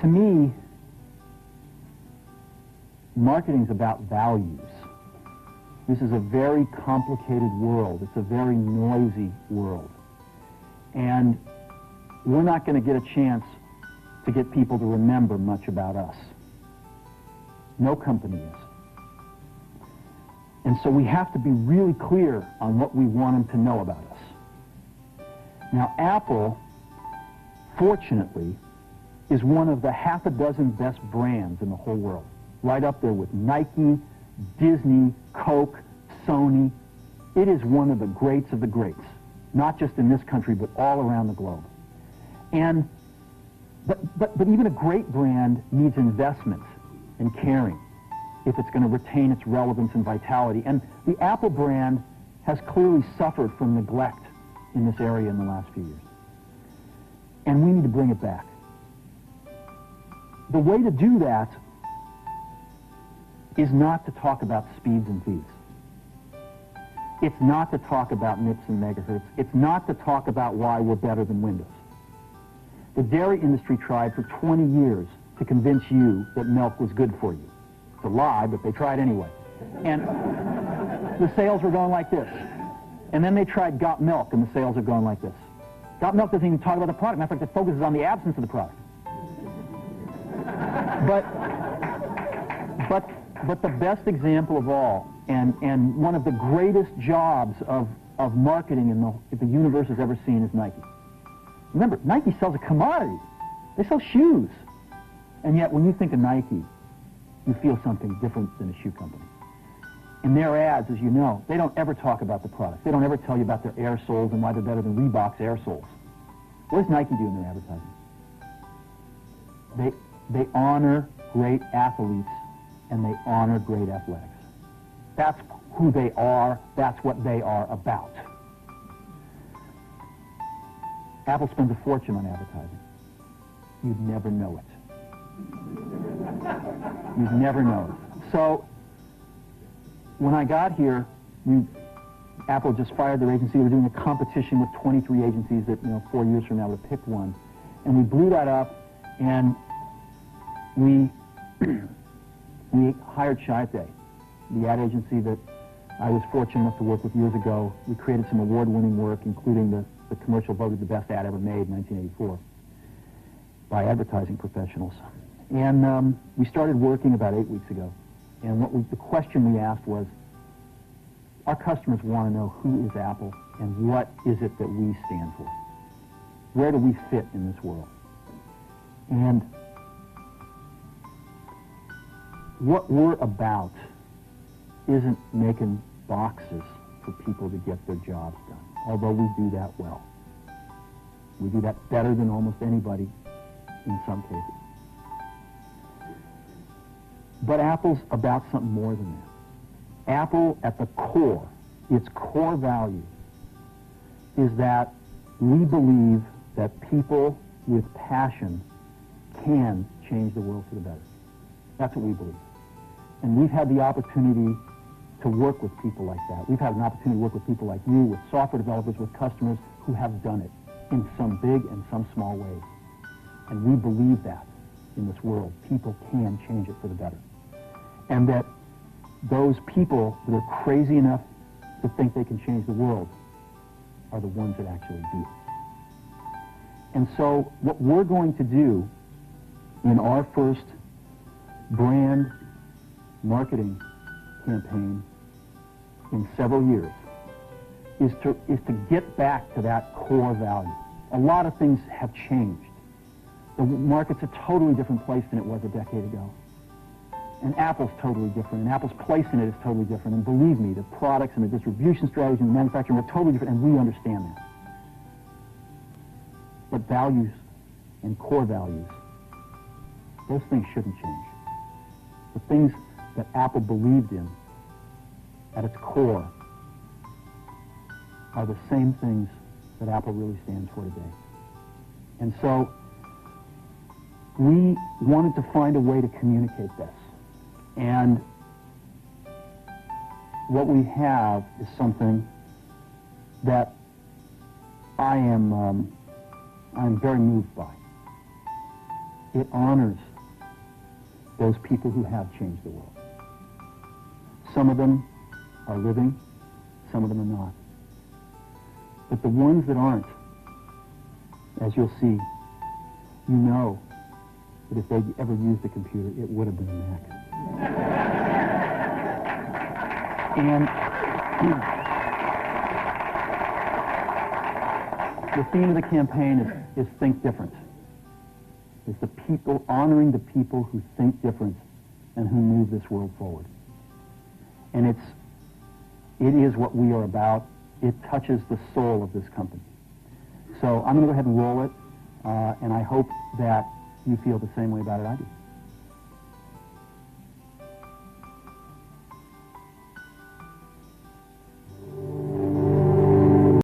To me, marketing is about values. This is a very complicated world. It's a very noisy world. And we're not going to get a chance to get people to remember much about us. No company is. And so we have to be really clear on what we want them to know about us. Now, Apple, fortunately, is one of the half a dozen best brands in the whole world. Right up there with Nike, Disney, Coke, Sony. It is one of the greats of the greats, not just in this country, but all around the globe. And but even a great brand needs investment and caring if it's going to retain its relevance and vitality. And the Apple brand has clearly suffered from neglect in this area in the last few years. And we need to bring it back. The way to do that is not to talk about speeds and feeds. It's not to talk about MIPS and megahertz. It's not to talk about why we're better than Windows. The dairy industry tried for 20 years to convince you that milk was good for you. It's a lie, but they tried anyway. And the sales were going like this. And then they tried Got Milk, and the sales are going like this. Got Milk doesn't even talk about the product. Matter of fact, it focuses on the absence of the product. But the best example of all, and one of the greatest jobs of marketing the universe has ever seen is Nike. Remember, Nike sells a commodity. They sell shoes. And yet, when you think of Nike, you feel something different than a shoe company. In their ads, as you know, they don't ever talk about the product. They don't ever tell you about their air soles and why they're better than Reebok's air soles. What does Nike do in their advertising? They honor great athletes, and they honor great athletics. That's who they are. That's what they are about. Apple spends a fortune on advertising. You'd never know it. You'd never know it. So, when I got here, Apple just fired their agency. We were doing a competition with 23 agencies that, 4 years from now would have picked one. And we blew that up, and we hired Shyate, the ad agency that I was fortunate enough to work with years ago. We created some award-winning work, including the commercial voted the best ad ever made in 1984 by advertising professionals. And we started working about 8 weeks ago. And the question we asked was, our customers want to know who is Apple and what is it that we stand for? Where do we fit in this world? And what we're about isn't making boxes for people to get their jobs done, although we do that well. We do that better than almost anybody in some cases. But Apple's about something more than that. Apple, at the core, its core value, is that we believe that people with passion can change the world for the better. That's what we believe. And we've had the opportunity to work with people like that. We've had an opportunity to work with people like you, with software developers, with customers who have done it in some big and some small ways. And we believe that in this world, people can change it for the better. And that those people that are crazy enough to think they can change the world are the ones that actually do. And so what we're going to do in our first brand marketing campaign in several years is to get back to that core value. A lot of things have changed. The market's a totally different place than it was a decade ago. And Apple's totally different, and Apple's place in it is totally different. And believe me, the products and the distribution strategy and the manufacturing are totally different, and we understand that. But values and core values, those things shouldn't change. The things that Apple believed in at its core are the same things that Apple really stands for today. And so we wanted to find a way to communicate this. And what we have is something that I'm very moved by. It honors those people who have changed the world. Some of them are living, some of them are not. But the ones that aren't, as you'll see, you know that if they'd ever used a computer, it would have been a Mac. And the theme of the campaign is Think Different. It's the people, honoring the people who think different and who move this world forward. And it is what we are about. It touches the soul of this company. So I'm going to go ahead and roll it, and I hope that you feel the same way about it I do.